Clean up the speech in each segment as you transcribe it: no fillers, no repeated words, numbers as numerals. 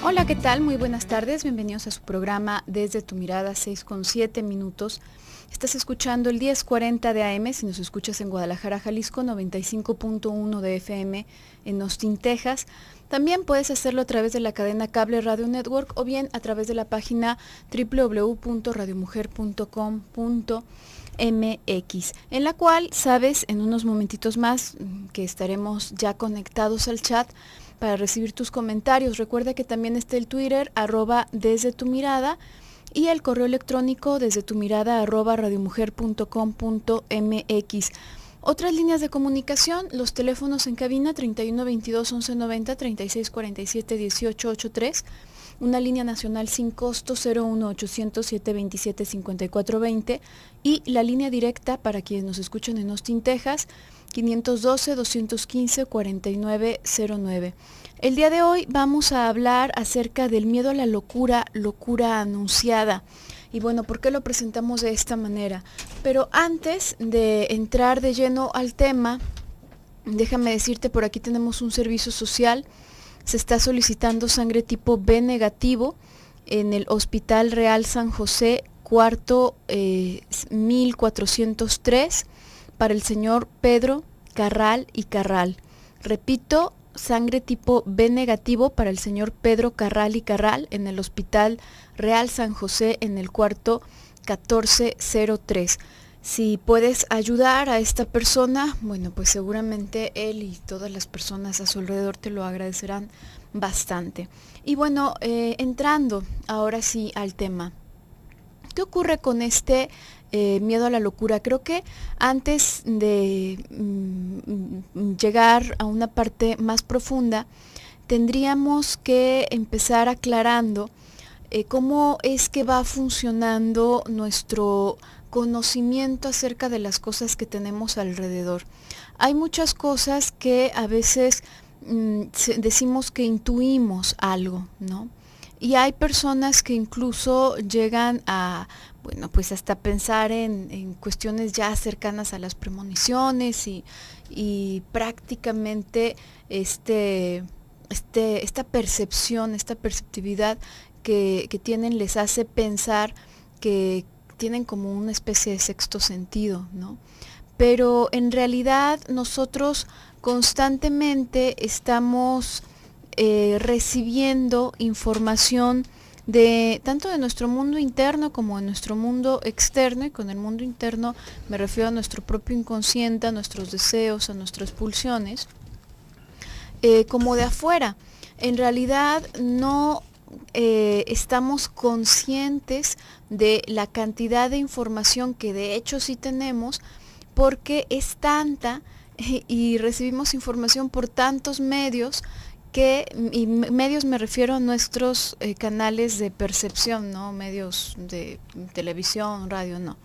Hola, ¿qué tal? Muy buenas tardes. Bienvenidos a su programa Desde tu Mirada, 6:07. Estás escuchando el 1040 de AM, si nos escuchas en Guadalajara, Jalisco, 95.1 de FM en Austin, Texas. También puedes hacerlo a través de la cadena Cable Radio Network o bien a través de la página www.radiomujer.com.mx, en la cual, sabes, en unos momentitos más que estaremos ya conectados al chat para recibir tus comentarios. Recuerda que también está el Twitter, @desde tu mirada, y el correo electrónico desde tu mirada @radiomujer.com.mx. Otras líneas de comunicación, los teléfonos en cabina 31 22 11 90, 36 47 18 83, una línea nacional sin costo 01 800 727 54 20 y la línea directa para quienes nos escuchan en Austin, Texas, 512 215 4909. El día de hoy vamos a hablar acerca del miedo a la locura, locura anunciada. Y bueno, ¿por qué lo presentamos de esta manera? Pero antes de entrar de lleno al tema, déjame decirte, por aquí tenemos un servicio social. Se está solicitando sangre tipo B negativo en el Hospital Real San José, cuarto 1403, para el señor Pedro Carral y Carral. Repito, sangre tipo B negativo para el señor Pedro Carral y Carral en el Hospital Real San José en el cuarto 1403. Si puedes ayudar a esta persona, bueno, pues seguramente él y todas las personas a su alrededor te lo agradecerán bastante. Y bueno, entrando ahora sí al tema. ¿Qué ocurre con este miedo a la locura? Creo que antes de llegar a una parte más profunda, tendríamos que empezar aclarando cómo es que va funcionando nuestro conocimiento acerca de las cosas que tenemos alrededor. Hay muchas cosas que a veces decimos que intuimos algo, ¿no? Y hay personas que incluso llegan a, bueno, pues hasta pensar en cuestiones ya cercanas a las premoniciones y prácticamente esta percepción, esta perceptividad que tienen les hace pensar que tienen como una especie de sexto sentido, ¿no? Pero en realidad nosotros constantemente estamos recibiendo información de tanto de nuestro mundo interno como de nuestro mundo externo, y con el mundo interno me refiero a nuestro propio inconsciente, a nuestros deseos, a nuestras pulsiones, como de afuera. En realidad no estamos conscientes de la cantidad de información que de hecho sí tenemos, porque es tanta y recibimos información por tantos medios y medios me refiero a nuestros canales de percepción, no medios de televisión, radio, no.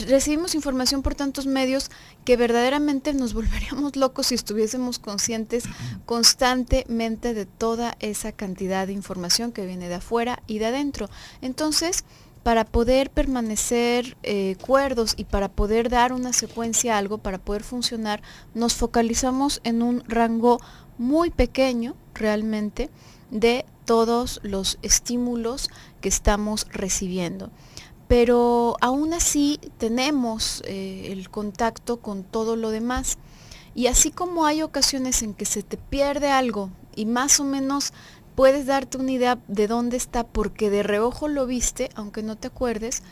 Recibimos información por tantos medios que verdaderamente nos volveríamos locos si estuviésemos conscientes constantemente de toda esa cantidad de información que viene de afuera y de adentro. Entonces, para poder permanecer cuerdos y para poder dar una secuencia a algo, para poder funcionar, nos focalizamos en un rango muy pequeño realmente de todos los estímulos que estamos recibiendo. Pero aún así tenemos el contacto con todo lo demás. Y así como hay ocasiones en que se te pierde algo y más o menos puedes darte una idea de dónde está porque de reojo lo viste, aunque no te acuerdes,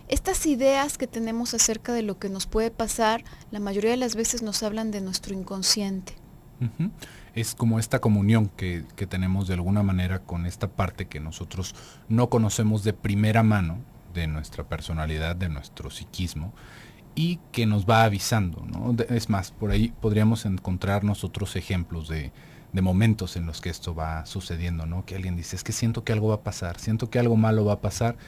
estas ideas que tenemos acerca de lo que nos puede pasar, la mayoría de las veces nos hablan de nuestro inconsciente. Uh-huh. Es como esta comunión que tenemos de alguna manera con esta parte que nosotros no conocemos de primera mano de nuestra personalidad, de nuestro psiquismo, y que nos va avisando, ¿no? Es más, por ahí podríamos encontrarnos otros ejemplos de momentos en los que esto va sucediendo, ¿no? Que alguien dice, es que siento que algo va a pasar, siento que algo malo va a pasar,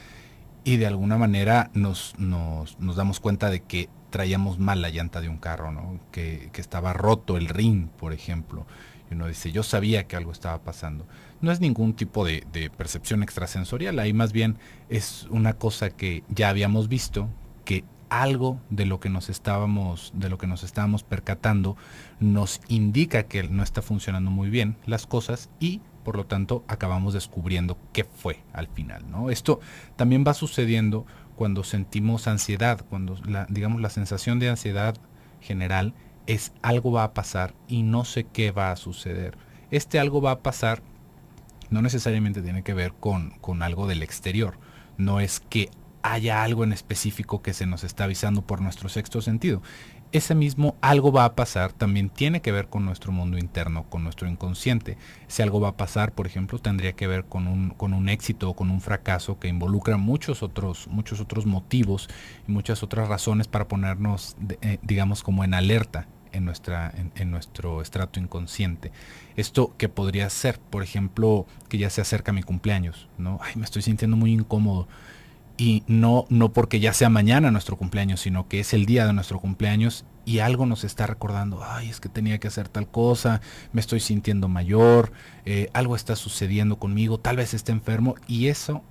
y de alguna manera nos damos cuenta de que traíamos mal la llanta de un carro, ¿no? Que estaba roto el rin, por ejemplo. Y uno dice, yo sabía que algo estaba pasando. No es ningún tipo de percepción extrasensorial, ahí más bien es una cosa que ya habíamos visto, que algo de lo que nos estábamos percatando nos indica que no está funcionando muy bien las cosas, y por lo tanto acabamos descubriendo qué fue al final, ¿no? Esto también va sucediendo cuando sentimos ansiedad, cuando la sensación de ansiedad general es algo va a pasar y no sé qué va a suceder. Este algo va a pasar no necesariamente tiene que ver con algo del exterior, no es que haya algo en específico que se nos está avisando por nuestro sexto sentido. Ese mismo algo va a pasar también tiene que ver con nuestro mundo interno, con nuestro inconsciente. Si algo va a pasar, por ejemplo, tendría que ver con un éxito o con un fracaso que involucra muchos otros motivos y muchas otras razones para ponernos, digamos, como en alerta en nuestro estrato inconsciente. Esto que podría ser, por ejemplo, que ya se acerca mi cumpleaños, ¿no? Ay, me estoy sintiendo muy incómodo. Y no porque ya sea mañana nuestro cumpleaños, sino que es el día de nuestro cumpleaños y algo nos está recordando, ay, es que tenía que hacer tal cosa, me estoy sintiendo mayor, algo está sucediendo conmigo, tal vez esté enfermo, y eso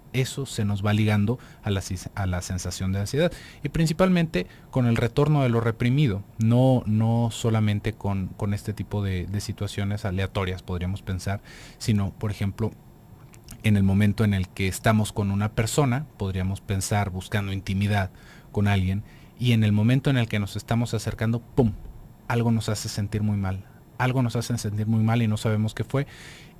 se nos va ligando a la sensación de ansiedad. Y principalmente con el retorno de lo reprimido, no solamente con este tipo de situaciones aleatorias, podríamos pensar, sino, por ejemplo, en el momento en el que estamos con una persona, podríamos pensar buscando intimidad con alguien, y en el momento en el que nos estamos acercando, ¡pum!, algo nos hace sentir muy mal. Algo nos hace sentir muy mal y no sabemos qué fue,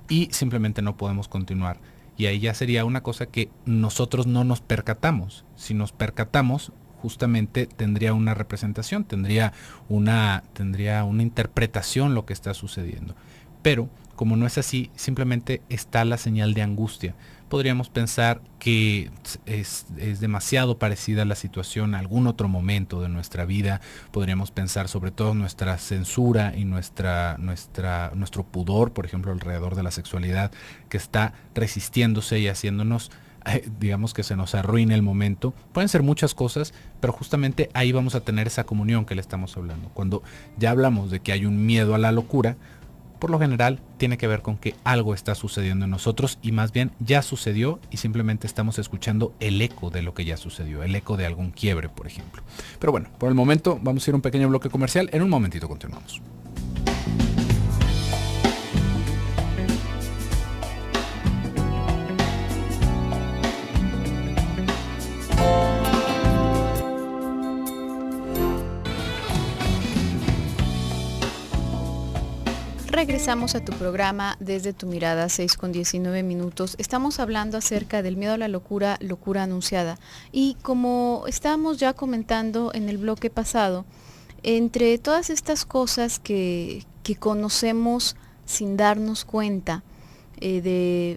y simplemente no podemos continuar. Y ahí ya sería una cosa que nosotros no nos percatamos. Si nos percatamos, justamente tendría una representación, tendría una interpretación lo que está sucediendo. Pero como no es así, simplemente está la señal de angustia. Podríamos pensar que es demasiado parecida la situación a algún otro momento de nuestra vida. Podríamos pensar sobre todo nuestra censura y nuestro pudor, por ejemplo, alrededor de la sexualidad, que está resistiéndose y haciéndonos, digamos, que se nos arruine el momento. Pueden ser muchas cosas, pero justamente ahí vamos a tener esa comunión que le estamos hablando. Cuando ya hablamos de que hay un miedo a la locura, por lo general tiene que ver con que algo está sucediendo en nosotros, y más bien ya sucedió y simplemente estamos escuchando el eco de lo que ya sucedió, el eco de algún quiebre, por ejemplo. Pero bueno, por el momento vamos a ir a un pequeño bloque comercial. En un momentito continuamos. Regresamos a tu programa Desde tu Mirada, 6:19. Estamos hablando acerca del miedo a la locura, locura anunciada. Y como estábamos ya comentando en el bloque pasado, entre todas estas cosas que conocemos sin darnos cuenta,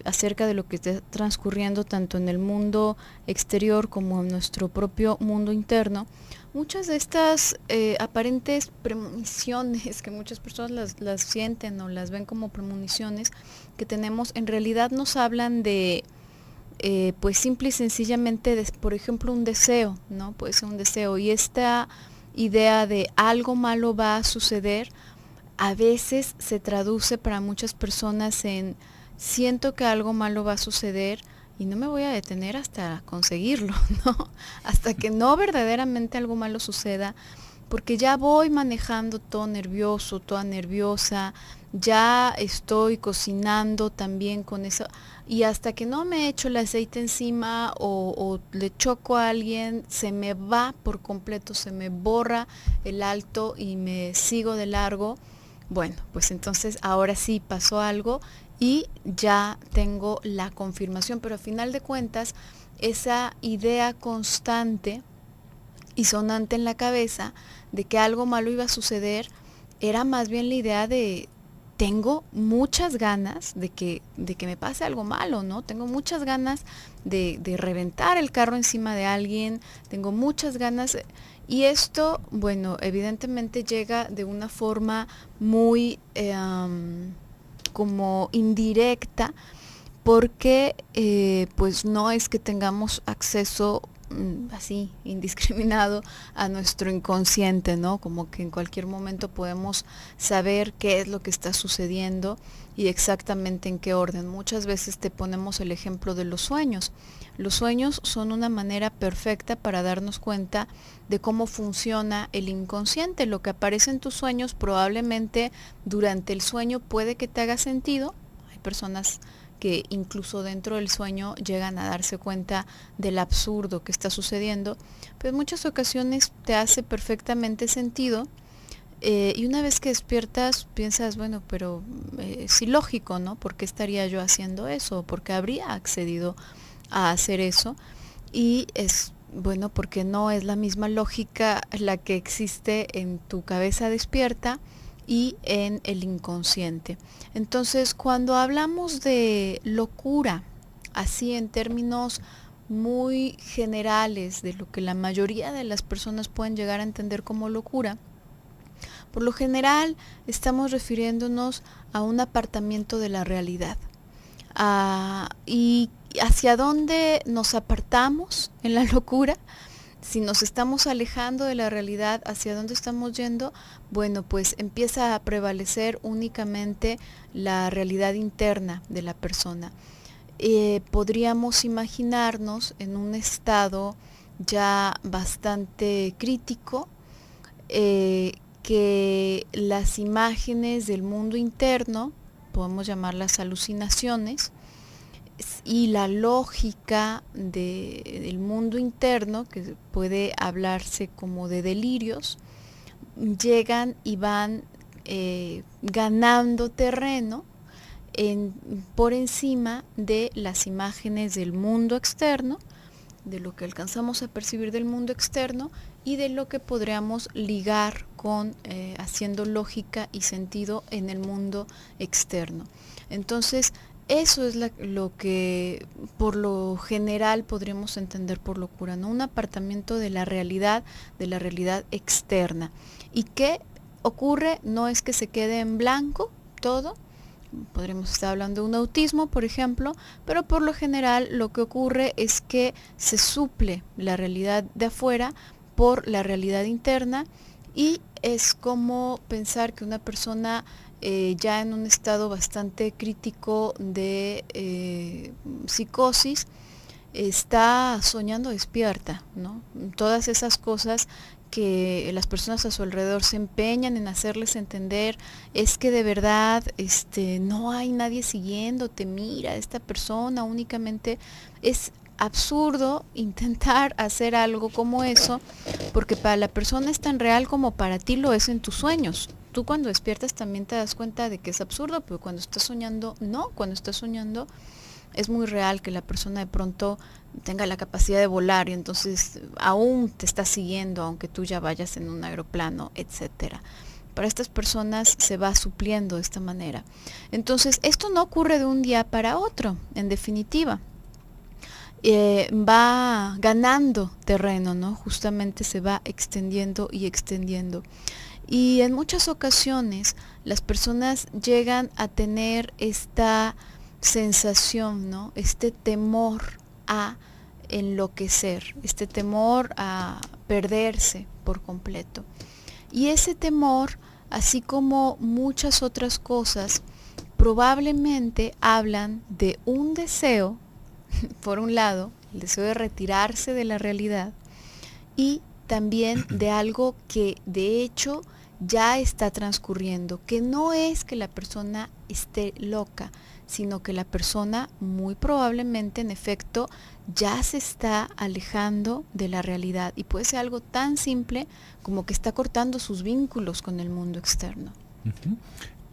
acerca de lo que está transcurriendo tanto en el mundo exterior como en nuestro propio mundo interno, muchas de estas aparentes premoniciones que muchas personas las sienten o las ven como premoniciones que tenemos, en realidad nos hablan de, pues simple y sencillamente, por ejemplo, un deseo, ¿no? Puede ser un deseo, y esta idea de algo malo va a suceder, a veces se traduce para muchas personas en siento que algo malo va a suceder y no me voy a detener hasta conseguirlo, ¿no? Hasta que no verdaderamente algo malo suceda, porque ya voy manejando todo nervioso, toda nerviosa, ya estoy cocinando también con eso, y hasta que no me echo el aceite encima o le choco a alguien, se me va por completo, se me borra el alto y me sigo de largo. Bueno, pues entonces ahora sí pasó algo y ya tengo la confirmación, pero a final de cuentas, esa idea constante y sonante en la cabeza de que algo malo iba a suceder, era más bien la idea de tengo muchas ganas de que me pase algo malo, ¿no? Tengo muchas ganas de reventar el carro encima de alguien, tengo muchas ganas. Y esto, bueno, evidentemente llega de una forma muy como indirecta, porque pues no es que tengamos acceso así indiscriminado a nuestro inconsciente, ¿no? Como que en cualquier momento podemos saber qué es lo que está sucediendo y exactamente en qué orden. Muchas veces te ponemos el ejemplo de los sueños. Los sueños son una manera perfecta para darnos cuenta de cómo funciona el inconsciente. Lo que aparece en tus sueños probablemente durante el sueño puede que te haga sentido. Hay personas que incluso dentro del sueño llegan a darse cuenta del absurdo que está sucediendo, pero en muchas ocasiones te hace perfectamente sentido. Y una vez que despiertas piensas, bueno, pero es ilógico, ¿no? ¿Por qué estaría yo haciendo eso? ¿Por qué habría accedido a hacer eso? Y es, bueno, porque no es la misma lógica la que existe en tu cabeza despierta y en el inconsciente. Entonces, cuando hablamos de locura, así en términos muy generales de lo que la mayoría de las personas pueden llegar a entender como locura, por lo general estamos refiriéndonos a un apartamiento de la realidad. Y hacia dónde nos apartamos en la locura, si nos estamos alejando de la realidad, hacia dónde estamos yendo, bueno, pues empieza a prevalecer únicamente la realidad interna de la persona. Podríamos imaginarnos en un estado ya bastante crítico, que las imágenes del mundo interno, podemos llamarlas alucinaciones, y la lógica del mundo interno, que puede hablarse como de delirios, llegan y van ganando terreno por encima de las imágenes del mundo externo, de lo que alcanzamos a percibir del mundo externo y de lo que podríamos ligar con haciendo lógica y sentido en el mundo externo. Entonces, eso es lo que por lo general podríamos entender por locura, ¿no? Un apartamiento de la realidad externa. ¿Y qué ocurre? No es que se quede en blanco todo. Podríamos estar hablando de un autismo, por ejemplo, pero por lo general lo que ocurre es que se suple la realidad de afuera por la realidad interna, y es como pensar que una persona ya en un estado bastante crítico de psicosis está soñando despierta, ¿no? Todas esas cosas que las personas a su alrededor se empeñan en hacerles entender, es que de verdad no hay nadie siguiéndote, mira, esta persona únicamente. Es absurdo intentar hacer algo como eso, porque para la persona es tan real como para ti lo es en tus sueños. Tú cuando despiertas también te das cuenta de que es absurdo, pero cuando estás soñando, no, cuando estás soñando es muy real que la persona de pronto tenga la capacidad de volar y entonces aún te está siguiendo aunque tú ya vayas en un aeroplano, etcétera. Para estas personas se va supliendo de esta manera. Entonces, esto no ocurre de un día para otro, en definitiva. Va ganando terreno, ¿no? Justamente se va extendiendo y extendiendo. Y en muchas ocasiones las personas llegan a tener esta sensación, ¿no? Este temor a enloquecer, este temor a perderse por completo. Y ese temor, así como muchas otras cosas, probablemente hablan de un deseo, por un lado, el deseo de retirarse de la realidad, y también de algo que de hecho ya está transcurriendo, que no es que la persona esté loca, sino que la persona muy probablemente en efecto ya se está alejando de la realidad, y puede ser algo tan simple como que está cortando sus vínculos con el mundo externo. Uh-huh.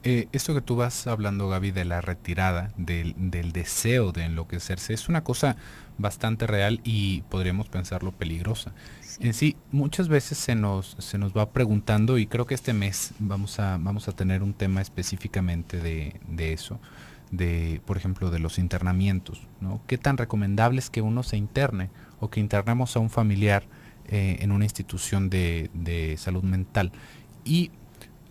Esto que tú vas hablando, Gaby, de la retirada, del deseo de enloquecerse, es una cosa bastante real y podríamos pensarlo peligrosa. Sí. En sí, muchas veces se nos va preguntando, y creo que este mes vamos a tener un tema específicamente de eso, por ejemplo, de los internamientos, ¿no? ¿Qué tan recomendable es que uno se interne o que internemos a un familiar en una institución de salud mental? Y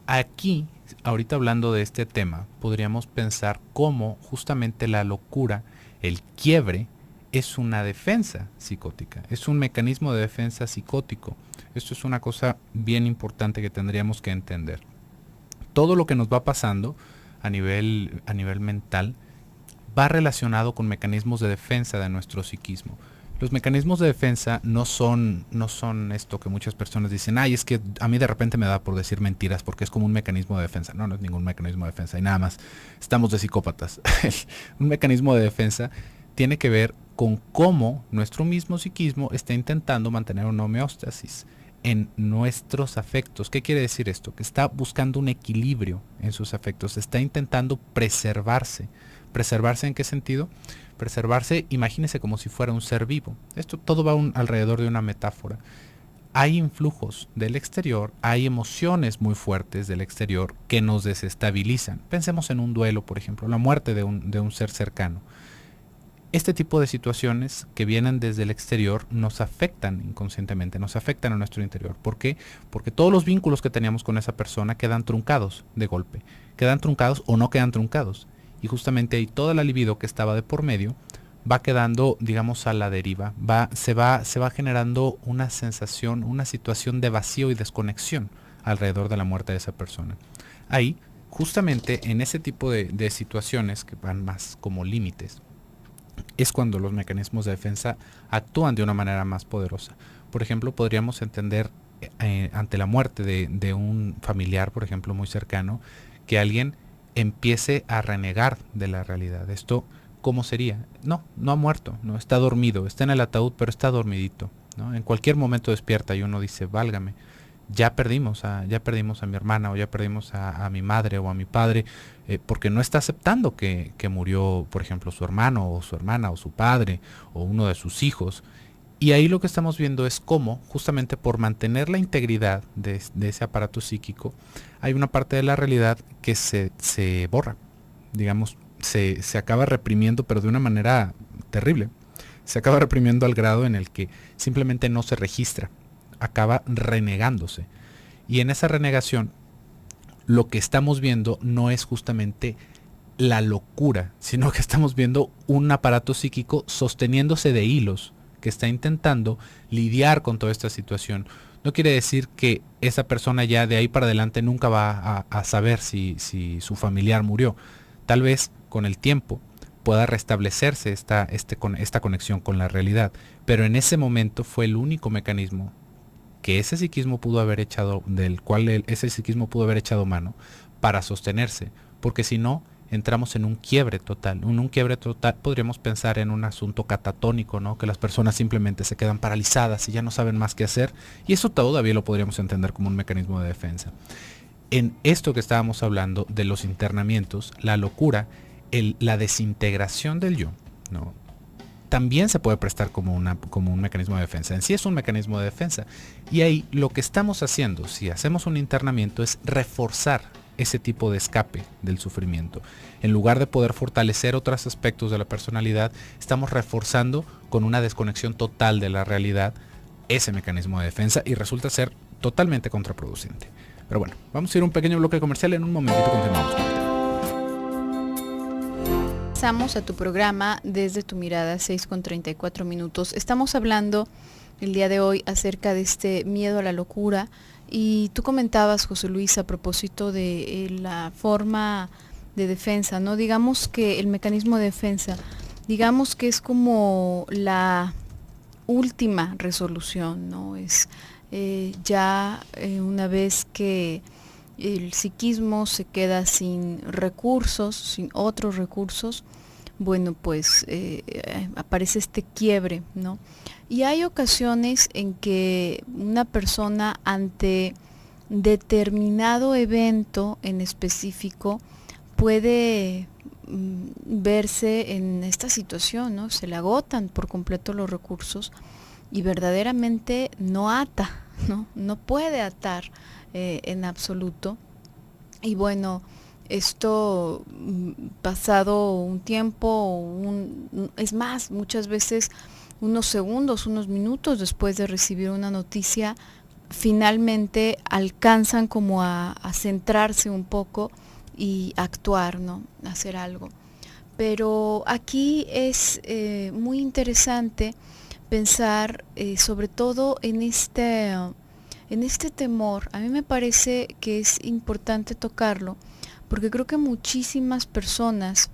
aquí, ahorita hablando de este tema, podríamos pensar cómo justamente la locura, el quiebre, es una defensa psicótica, es un mecanismo de defensa psicótico. Esto es una cosa bien importante que tendríamos que entender. Todo lo que nos va pasando a nivel mental va relacionado con mecanismos de defensa de nuestro psiquismo. Los mecanismos de defensa no son esto que muchas personas dicen, ay, es que a mí de repente me da por decir mentiras porque es como un mecanismo de defensa. No, no es ningún mecanismo de defensa y nada más estamos de psicópatas. Un mecanismo de defensa tiene que ver con cómo nuestro mismo psiquismo está intentando mantener una homeostasis en nuestros afectos. ¿Qué quiere decir esto? Que está buscando un equilibrio en sus afectos, está intentando preservarse. ¿Preservarse en qué sentido? Preservarse, imagínese como si fuera un ser vivo. Esto todo va alrededor de una metáfora. Hay influjos del exterior, hay emociones muy fuertes del exterior que nos desestabilizan. Pensemos en un duelo, por ejemplo, la muerte de un ser cercano. Este tipo de situaciones que vienen desde el exterior nos afectan inconscientemente, nos afectan a nuestro interior. ¿Por qué? Porque todos los vínculos que teníamos con esa persona quedan truncados de golpe. Quedan truncados o no quedan truncados. Y justamente ahí toda la libido que estaba de por medio va quedando, digamos, a la deriva. Se va generando una sensación, una situación de vacío y desconexión alrededor de la muerte de esa persona. Ahí, justamente en ese tipo de situaciones que van más como límites, es cuando los mecanismos de defensa actúan de una manera más poderosa. Por ejemplo, podríamos entender ante la muerte de un familiar, por ejemplo, muy cercano, que alguien empiece a renegar de la realidad. Esto, ¿cómo sería? No ha muerto, no está dormido, está en el ataúd, pero está dormidito, ¿no? En cualquier momento despierta y uno dice, válgame, ya perdimos a mi hermana o ya perdimos a mi madre o a mi padre, porque no está aceptando que murió, por ejemplo, su hermano o su hermana o su padre o uno de sus hijos. Y ahí lo que estamos viendo es cómo, justamente por mantener la integridad de ese aparato psíquico, hay una parte de la realidad que se borra, digamos, se acaba reprimiendo, pero de una manera terrible. Se acaba reprimiendo al grado en el que simplemente no se registra, acaba renegándose. Y en esa renegación, lo que estamos viendo no es justamente la locura, sino que estamos viendo un aparato psíquico sosteniéndose de hilos, que está intentando lidiar con toda esta situación. No quiere decir que esa persona ya de ahí para adelante nunca va a saber si su familiar murió. Tal vez con el tiempo pueda restablecerse esta conexión con la realidad, pero en ese momento fue el único mecanismo que ese psiquismo pudo haber echado, del cual ese psiquismo pudo haber echado mano para sostenerse, porque si no, entramos en un quiebre total. Un quiebre total podríamos pensar en un asunto catatónico, ¿no? Que las personas simplemente se quedan paralizadas y ya no saben más qué hacer, y eso todavía lo podríamos entender como un mecanismo de defensa. En esto que estábamos hablando de los internamientos, la locura, la desintegración del yo, ¿no? También se puede prestar como un mecanismo de defensa. En sí es un mecanismo de defensa. Y ahí lo que estamos haciendo, si hacemos un internamiento, es reforzar ese tipo de escape del sufrimiento. En lugar de poder fortalecer otros aspectos de la personalidad, estamos reforzando con una desconexión total de la realidad ese mecanismo de defensa y resulta ser totalmente contraproducente. Pero bueno, vamos a ir a un pequeño bloque comercial. En un momentito continuamos con esto. Pasamos a tu programa Desde tu Mirada, 6:34. Estamos hablando el día de hoy acerca de este miedo a la locura y tú comentabas, José Luis, a propósito de la forma de defensa, ¿no? Digamos que el mecanismo de defensa, digamos que es como la última resolución, ¿no? Es una vez que el psiquismo se queda sin recursos, sin otros recursos, bueno, pues aparece este quiebre, ¿no? Y hay ocasiones en que una persona ante determinado evento en específico puede verse en esta situación, ¿no? Se le agotan por completo los recursos y verdaderamente no ata, ¿no? No puede atar en absoluto. Y bueno, esto pasado un tiempo, es más, muchas veces unos segundos, unos minutos después de recibir una noticia, finalmente alcanzan como a centrarse un poco y actuar, ¿no? Hacer algo. Pero aquí es muy interesante pensar sobre todo en este temor. A mí me parece que es importante tocarlo porque creo que muchísimas personas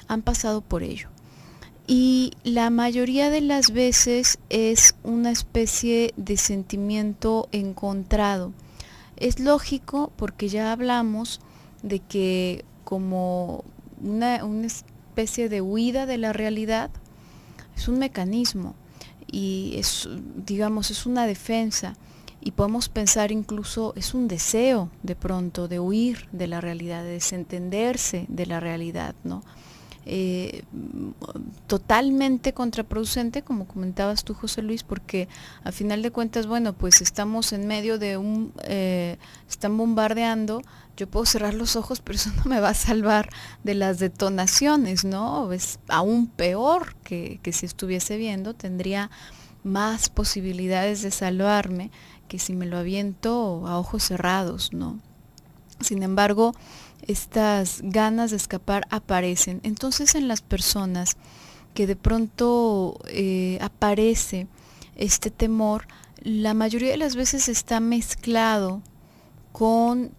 han pasado por ello. Y la mayoría de las veces es una especie de sentimiento encontrado. Es lógico porque ya hablamos de que como una especie de huida de la realidad es un mecanismo y es, digamos, es una defensa. Y podemos pensar incluso, es un deseo de pronto de huir de la realidad, de desentenderse de la realidad, ¿no? eh, Totalmente contraproducente, como comentabas tú, José Luis, porque a final de cuentas, bueno, pues estamos en medio de están bombardeando, yo puedo cerrar los ojos, pero eso no me va a salvar de las detonaciones, ¿no? Es aún peor que si estuviese viendo, tendría más posibilidades de salvarme que si me lo aviento a ojos cerrados, ¿no? Sin embargo, estas ganas de escapar aparecen. Entonces en las personas que de pronto aparece este temor, la mayoría de las veces está mezclado con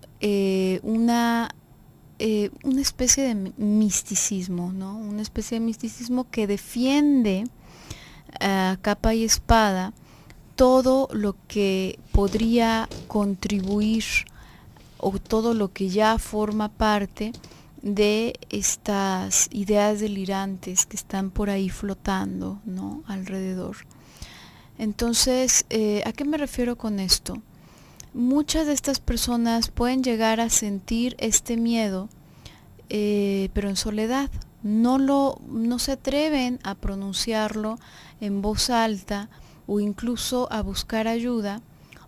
una especie de misticismo, ¿no? Una especie de misticismo que defiende a capa y espada todo lo que podría contribuir o todo lo que ya forma parte de estas ideas delirantes que están por ahí flotando, ¿no? Alrededor. Entonces, ¿a qué me refiero con esto? Muchas de estas personas pueden llegar a sentir este miedo, pero en soledad. No se atreven a pronunciarlo en voz alta o incluso a buscar ayuda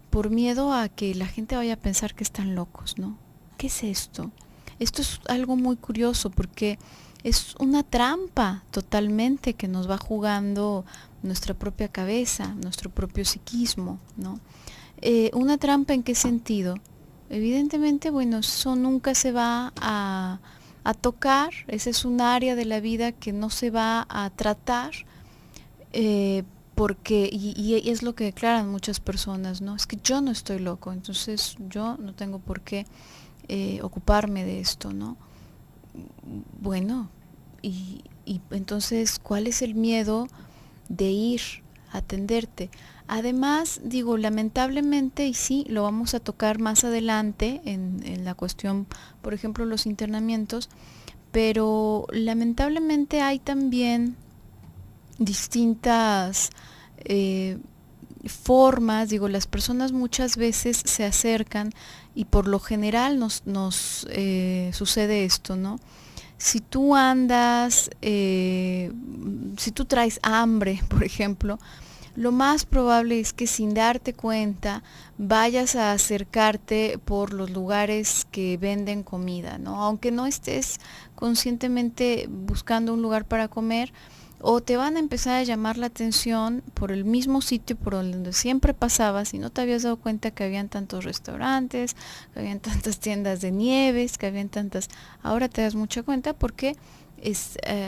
por miedo a que la gente vaya a pensar que están locos, ¿no? ¿Qué es esto? Esto es algo muy curioso porque es una trampa totalmente que nos va jugando nuestra propia cabeza, nuestro propio psiquismo, ¿no? ¿Una trampa en qué sentido? Evidentemente, bueno, eso nunca se va a tocar, ese es un área de la vida que no se va a tratar, porque, y es lo que declaran muchas personas, ¿no? Es que yo no estoy loco, entonces yo no tengo por qué ocuparme de esto, ¿no? Bueno, y entonces, ¿cuál es el miedo de ir a atenderte? Además, digo, lamentablemente, y sí, lo vamos a tocar más adelante en la cuestión, por ejemplo, los internamientos, pero lamentablemente hay también distintas formas, digo, las personas muchas veces se acercan y por lo general nos sucede esto, ¿no? Si tú andas, si tú traes hambre, por ejemplo, lo más probable es que sin darte cuenta vayas a acercarte por los lugares que venden comida, ¿no? Aunque no estés conscientemente buscando un lugar para comer, o te van a empezar a llamar la atención por el mismo sitio por donde siempre pasabas y no te habías dado cuenta que habían tantos restaurantes, que habían tantas tiendas de nieves, que habían tantas... Ahora te das mucha cuenta porque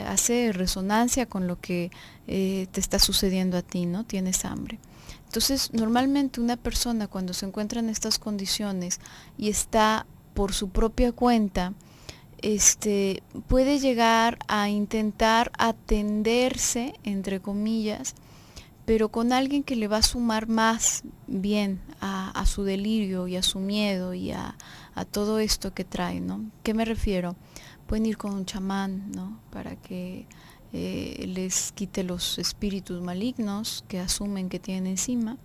hace resonancia con lo que te está sucediendo a ti, ¿no? Tienes hambre. Entonces, normalmente una persona cuando se encuentra en estas condiciones y está por su propia cuenta, puede llegar a intentar atenderse, entre comillas, pero con alguien que le va a sumar más bien a su delirio y a su miedo y a todo esto que trae, ¿no? ¿Qué me refiero? Pueden ir con un chamán, ¿no? Para que les quite los espíritus malignos que asumen que tienen encima.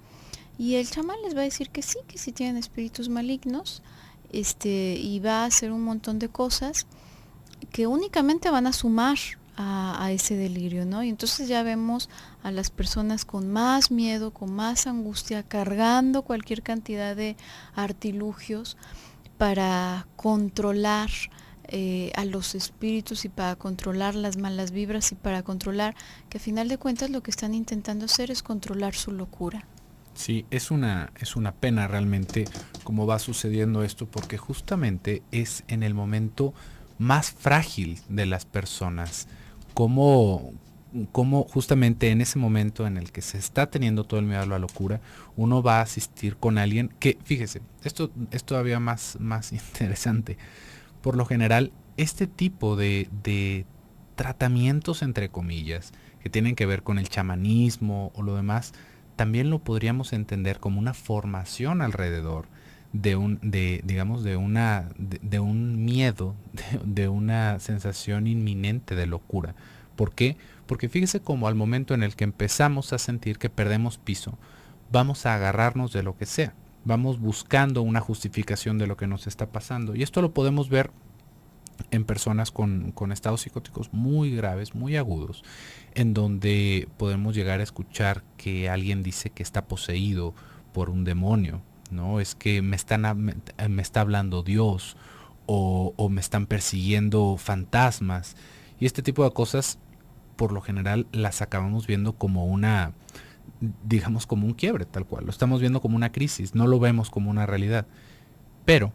Y el chamán les va a decir que sí tienen espíritus malignos, y va a hacer un montón de cosas que únicamente van a sumar a ese delirio, ¿no? Y entonces ya vemos a las personas con más miedo, con más angustia, cargando cualquier cantidad de artilugios para controlar a los espíritus y para controlar las malas vibras y para controlar, que a final de cuentas lo que están intentando hacer es controlar su locura. Sí, es una pena realmente cómo va sucediendo esto, porque justamente es en el momento más frágil de las personas, como justamente en ese momento en el que se está teniendo todo el miedo a la locura, uno va a asistir con alguien que, fíjese, esto es todavía más interesante. Por lo general, este tipo de tratamientos, entre comillas, que tienen que ver con el chamanismo o lo demás, también lo podríamos entender como una formación alrededor de un miedo, de una sensación inminente de locura. ¿Por qué? Porque fíjese cómo al momento en el que empezamos a sentir que perdemos piso, vamos a agarrarnos de lo que sea. Vamos buscando una justificación de lo que nos está pasando. Y esto lo podemos ver en personas con estados psicóticos muy graves, muy agudos, en donde podemos llegar a escuchar que alguien dice que está poseído por un demonio, ¿no? Es que me está hablando Dios, o me están persiguiendo fantasmas. Y este tipo de cosas, por lo general, las acabamos viendo como digamos, como un quiebre, tal cual. Lo estamos viendo como una crisis, no lo vemos como una realidad. Pero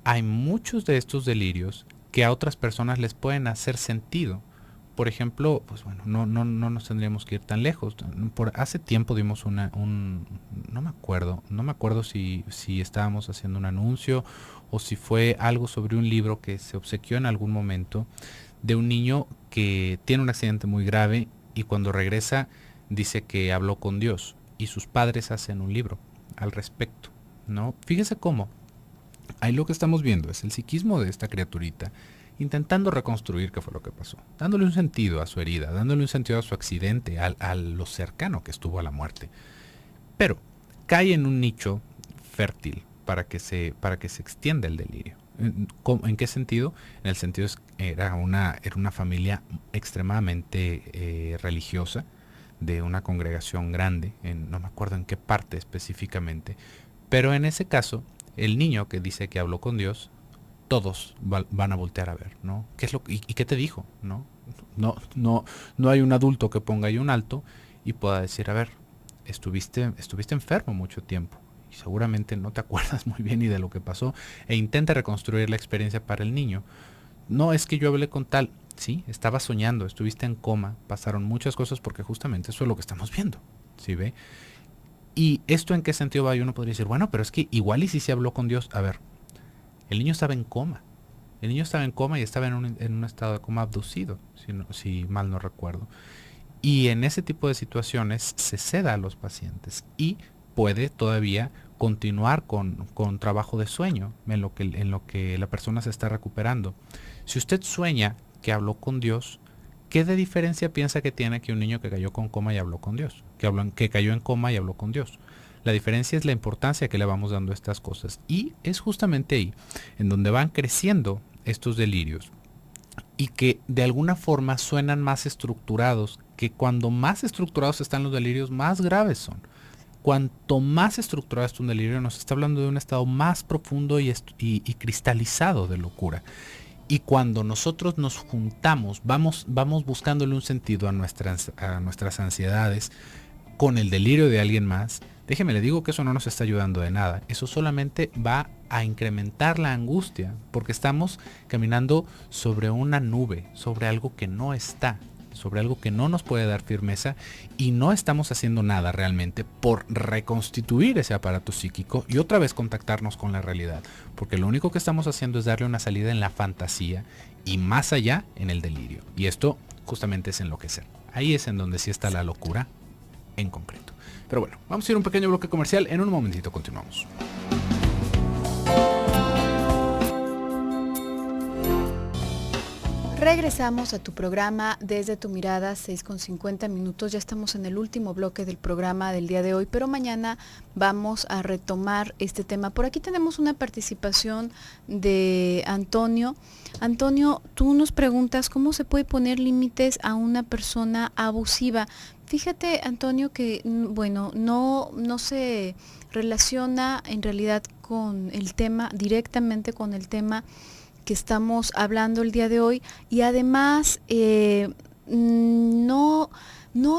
hay muchos de estos delirios que a otras personas les pueden hacer sentido. Por ejemplo, pues bueno, no nos tendríamos que ir tan lejos. Hace tiempo dimos no me acuerdo si estábamos haciendo un anuncio o si fue algo sobre un libro que se obsequió en algún momento de un niño que tiene un accidente muy grave y cuando regresa dice que habló con Dios y sus padres hacen un libro al respecto, ¿no? Fíjese cómo ahí lo que estamos viendo es el psiquismo de esta criaturita intentando reconstruir qué fue lo que pasó, dándole un sentido a su herida, dándole un sentido a su accidente, a lo cercano que estuvo a la muerte. Pero cae en un nicho fértil para que se extienda el delirio. ¿En qué sentido? En el sentido era una familia extremadamente religiosa, de una congregación grande, no me acuerdo en qué parte específicamente, pero en ese caso, el niño que dice que habló con Dios, todos van a voltear a ver, ¿no? ¿Qué es y qué te dijo? No hay un adulto que ponga ahí un alto y pueda decir, a ver, estuviste enfermo mucho tiempo y seguramente no te acuerdas muy bien ni de lo que pasó, e intenta reconstruir la experiencia para el niño. No, es que yo hablé con tal. Sí, estabas soñando, estuviste en coma, pasaron muchas cosas porque justamente eso es lo que estamos viendo, ¿sí ve? ¿Y esto en qué sentido va? Y uno podría decir, bueno, pero es que igual y si se habló con Dios. A ver, el niño estaba en coma. El niño estaba en coma y estaba en un estado de coma abducido, si mal no recuerdo. Y en ese tipo de situaciones se ceda a los pacientes y puede todavía continuar con trabajo de sueño en lo que la persona se está recuperando. Si usted sueña que habló con Dios, ¿qué de diferencia piensa que tiene que un niño que cayó con coma y habló con Dios? Que cayó en coma y habló con Dios. La diferencia es la importancia que le vamos dando a estas cosas. Y es justamente ahí en donde van creciendo estos delirios y que de alguna forma suenan más estructurados, que cuando más estructurados están los delirios, más graves son. Cuanto más estructurado es un delirio, nos está hablando de un estado más profundo y cristalizado de locura. Y cuando nosotros nos juntamos, vamos buscándole un sentido a nuestras ansiedades con el delirio de alguien más, déjeme le digo que eso no nos está ayudando de nada. Eso solamente va a incrementar la angustia, porque estamos caminando sobre una nube, sobre algo que no está, sobre algo que no nos puede dar firmeza, y no estamos haciendo nada realmente por reconstituir ese aparato psíquico y otra vez contactarnos con la realidad, porque lo único que estamos haciendo es darle una salida en la fantasía y más allá en el delirio, y esto justamente es enloquecer. Ahí es en donde sí está la locura en concreto. Pero bueno, vamos a ir a un pequeño bloque comercial, en un momentito continuamos. Regresamos a tu programa Desde tu Mirada, 6:50. Ya estamos en el último bloque del programa del día de hoy, pero mañana vamos a retomar este tema. Por aquí tenemos una participación de Antonio. Antonio, tú nos preguntas cómo se puede poner límites a una persona abusiva. Fíjate, Antonio, que bueno, no se relaciona en realidad con el tema, directamente con el tema que estamos hablando el día de hoy, y además no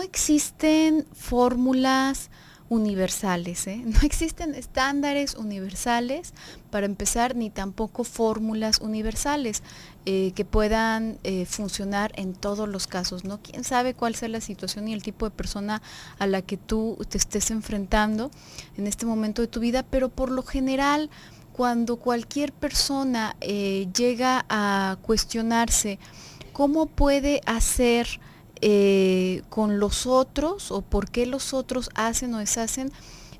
existen fórmulas universales, no existen estándares universales para empezar, ni tampoco fórmulas universales que puedan funcionar en todos los casos, ¿no? Quién sabe cuál sea la situación y el tipo de persona a la que tú te estés enfrentando en este momento de tu vida, pero por lo general, cuando cualquier persona llega a cuestionarse cómo puede hacer con los otros o por qué los otros hacen o deshacen,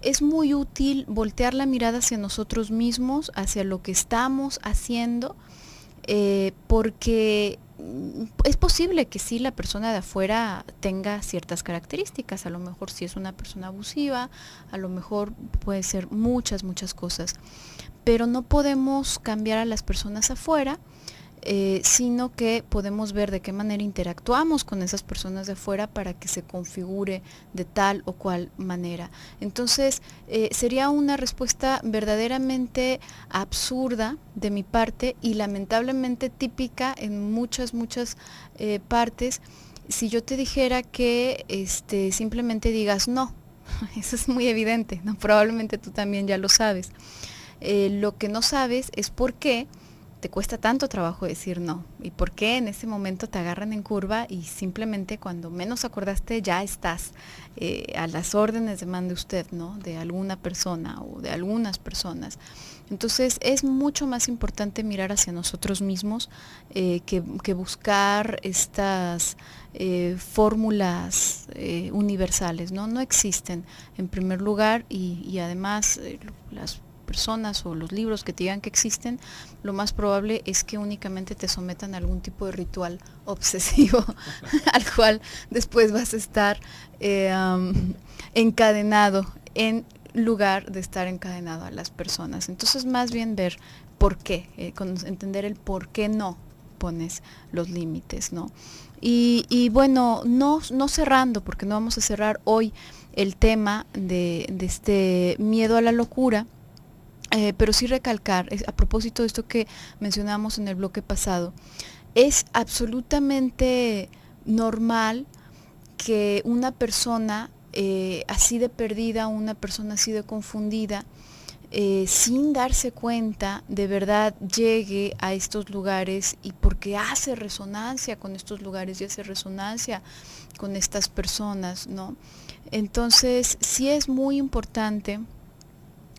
es muy útil voltear la mirada hacia nosotros mismos, hacia lo que estamos haciendo, porque es posible que sí la persona de afuera tenga ciertas características, a lo mejor si es una persona abusiva, a lo mejor puede ser muchas cosas, pero no podemos cambiar a las personas afuera, sino que podemos ver de qué manera interactuamos con esas personas de afuera para que se configure de tal o cual manera. Entonces, sería una respuesta verdaderamente absurda de mi parte y lamentablemente típica en muchas partes, si yo te dijera que simplemente digas no. Eso es muy evidente, ¿no? Probablemente tú también ya lo sabes. Lo que no sabes es por qué te cuesta tanto trabajo decir no y por qué en ese momento te agarran en curva y simplemente cuando menos acordaste ya estás a las órdenes de mande usted, ¿no? De alguna persona o de algunas personas. Entonces es mucho más importante mirar hacia nosotros mismos que buscar estas fórmulas universales, ¿no? No existen en primer lugar y además las personas o los libros que te digan que existen, lo más probable es que únicamente te sometan a algún tipo de ritual obsesivo al cual después vas a estar encadenado en lugar de estar encadenado a las personas. Entonces más bien ver por qué, entender el por qué no pones los límites, ¿no? Y bueno, no cerrando, porque no vamos a cerrar hoy el tema de este miedo a la locura, pero sí recalcar, a propósito de esto que mencionamos en el bloque pasado, es absolutamente normal que una persona así de perdida, una persona así de confundida, sin darse cuenta, de verdad llegue a estos lugares y porque hace resonancia con estos lugares y hace resonancia con estas personas, ¿no? Entonces, sí es muy importante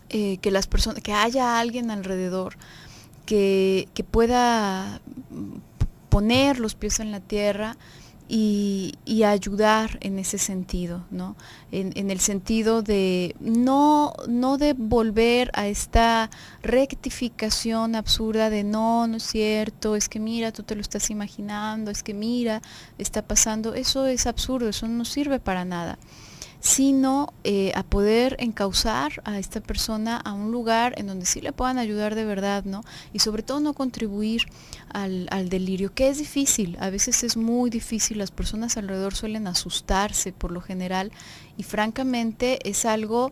que las personas, que haya alguien alrededor que pueda poner los pies en la tierra y ayudar en ese sentido, ¿no? En el sentido de no de volver a esta rectificación absurda de no es cierto, es que mira, tú te lo estás imaginando, es que mira, está pasando, eso es absurdo, eso no sirve para nada, sino a poder encauzar a esta persona a un lugar en donde sí le puedan ayudar de verdad, ¿no? Y sobre todo no contribuir al delirio, que es difícil, a veces es muy difícil, las personas alrededor suelen asustarse por lo general y francamente es algo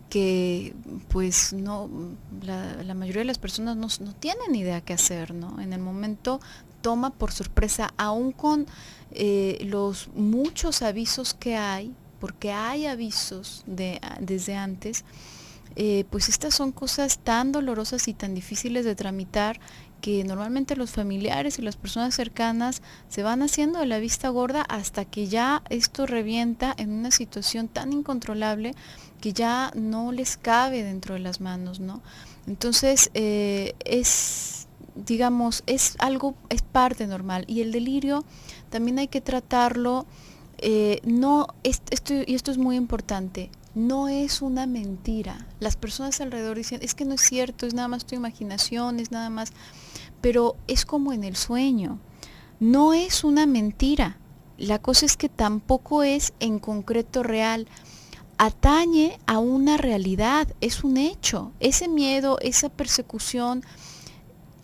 que pues no, la mayoría de las personas no tienen idea qué hacer, ¿no? En el momento toma por sorpresa, aún con los muchos avisos que hay, porque hay avisos desde antes, pues estas son cosas tan dolorosas y tan difíciles de tramitar que normalmente los familiares y las personas cercanas se van haciendo de la vista gorda hasta que ya esto revienta en una situación tan incontrolable que ya no les cabe dentro de las manos, ¿no? Entonces digamos, es parte normal y el delirio también hay que tratarlo. Esto es muy importante, no es una mentira. Las personas alrededor dicen, es que no es cierto, es nada más tu imaginación, es nada más, pero es como en el sueño, no es una mentira. La cosa es que tampoco es en concreto real, atañe a una realidad, es un hecho, ese miedo, esa persecución,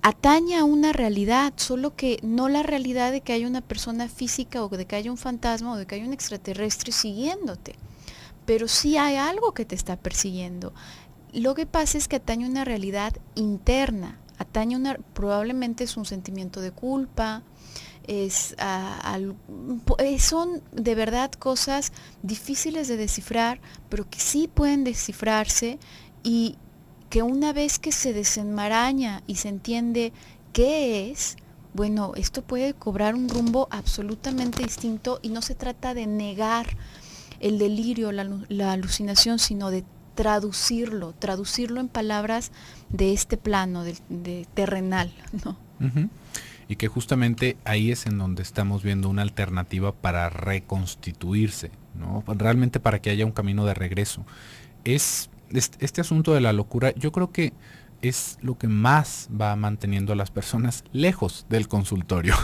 atañe a una realidad, solo que no la realidad de que haya una persona física o de que haya un fantasma o de que haya un extraterrestre siguiéndote, pero sí hay algo que te está persiguiendo. Lo que pasa es que atañe a una realidad interna, probablemente es un sentimiento de culpa, son de verdad cosas difíciles de descifrar, pero que sí pueden descifrarse y que una vez que se desenmaraña y se entiende qué es, bueno, esto puede cobrar un rumbo absolutamente distinto y no se trata de negar el delirio, la alucinación, sino de traducirlo en palabras de este plano, de terrenal, ¿no? Uh-huh. y que justamente ahí es en donde estamos viendo una alternativa para reconstituirse, ¿no? Realmente para que haya un camino de regreso. Este asunto de la locura, yo creo que es lo que más va manteniendo a las personas lejos del consultorio,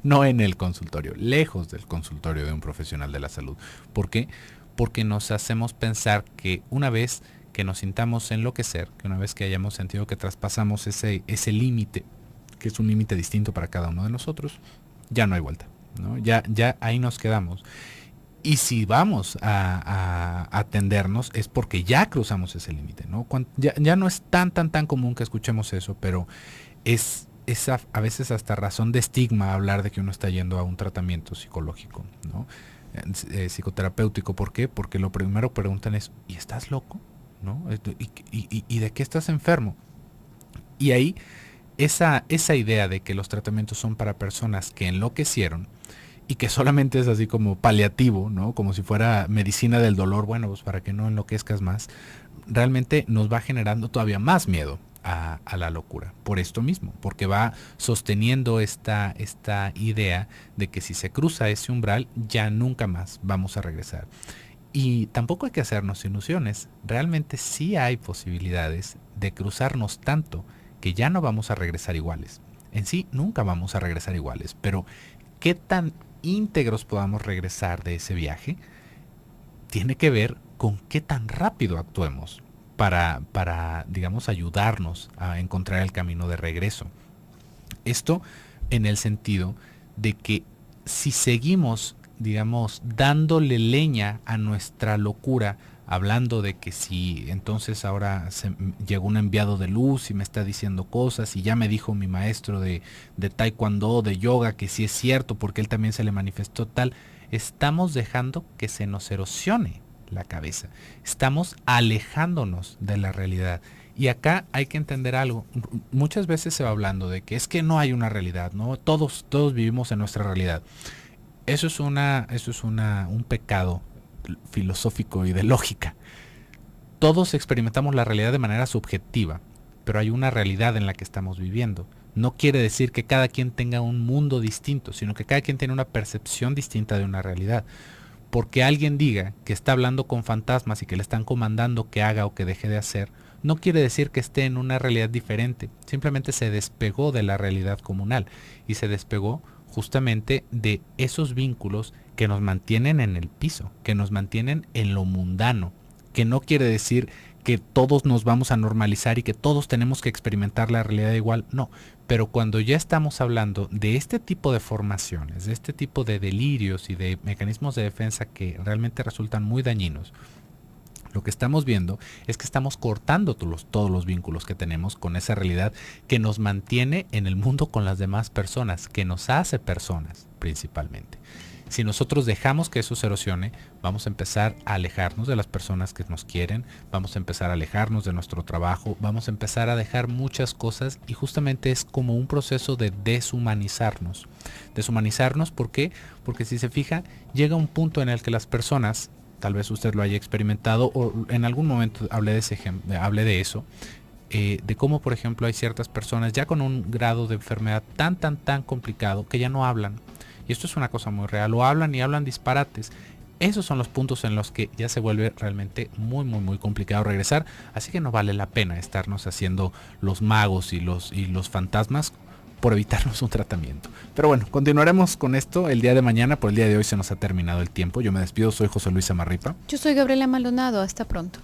no en el consultorio, lejos del consultorio de un profesional de la salud. ¿Por qué? Porque nos hacemos pensar que una vez que nos sintamos enloquecer, que una vez que hayamos sentido que traspasamos ese límite, que es un límite distinto para cada uno de nosotros, ya no hay vuelta, ¿no? Ya ahí nos quedamos. Y si vamos a atendernos es porque ya cruzamos ese límite, ¿no? Ya no es tan común que escuchemos eso, pero es a veces hasta razón de estigma hablar de que uno está yendo a un tratamiento psicológico, ¿no? Psicoterapéutico. ¿Por qué? Porque lo primero que preguntan es, ¿y estás loco? ¿No? ¿Y de qué estás enfermo? Y ahí esa idea de que los tratamientos son para personas que enloquecieron y que solamente es así como paliativo, ¿no? Como si fuera medicina del dolor, bueno, pues para que no enloquezcas más, realmente nos va generando todavía más miedo a la locura, por esto mismo, porque va sosteniendo esta idea de que si se cruza ese umbral, ya nunca más vamos a regresar. Y tampoco hay que hacernos ilusiones, realmente sí hay posibilidades de cruzarnos tanto que ya no vamos a regresar iguales. En sí, nunca vamos a regresar iguales, pero ¿qué tan íntegros podamos regresar de ese viaje? Tiene que ver con qué tan rápido actuemos para, digamos, ayudarnos a encontrar el camino de regreso. Esto en el sentido de que si seguimos, digamos, dándole leña a nuestra locura, hablando de que si entonces ahora llegó un enviado de luz y me está diciendo cosas y ya me dijo mi maestro de taekwondo, de yoga, que sí es cierto porque él también se le manifestó tal, estamos dejando que se nos erosione la cabeza, estamos alejándonos de la realidad. Y acá hay que entender algo, muchas veces se va hablando de que es que no hay una realidad, ¿no? Todos vivimos en nuestra realidad. Eso es un pecado filosófico y de lógica. Todos experimentamos la realidad de manera subjetiva, pero hay una realidad en la que estamos viviendo. No quiere decir que cada quien tenga un mundo distinto, sino que cada quien tiene una percepción distinta de una realidad. Porque alguien diga que está hablando con fantasmas y que le están comandando que haga o que deje de hacer, no quiere decir que esté en una realidad diferente. Simplemente se despegó de la realidad comunal y se despegó justamente de esos vínculos que nos mantienen en el piso, que nos mantienen en lo mundano, que no quiere decir que todos nos vamos a normalizar y que todos tenemos que experimentar la realidad igual, no, pero cuando ya estamos hablando de este tipo de formaciones, de este tipo de delirios y de mecanismos de defensa que realmente resultan muy dañinos, lo que estamos viendo es que estamos cortando todos los vínculos que tenemos con esa realidad que nos mantiene en el mundo con las demás personas, que nos hace personas principalmente. Si nosotros dejamos que eso se erosione, vamos a empezar a alejarnos de las personas que nos quieren, vamos a empezar a alejarnos de nuestro trabajo, vamos a empezar a dejar muchas cosas y justamente es como un proceso de deshumanizarnos. Deshumanizarnos, ¿por qué? Porque si se fija, llega un punto en el que las personas, tal vez usted lo haya experimentado o en algún momento hablé de eso, de cómo, por ejemplo, hay ciertas personas ya con un grado de enfermedad tan complicado que ya no hablan. Y esto es una cosa muy real, o hablan y hablan disparates. Esos son los puntos en los que ya se vuelve realmente muy complicado regresar, así que no vale la pena estarnos haciendo los magos y los fantasmas por evitarnos un tratamiento. Pero bueno, continuaremos con esto el día de mañana, por el día de hoy se nos ha terminado el tiempo. Yo me despido, soy José Luis Amarripa. Yo soy Gabriela Maldonado, hasta pronto.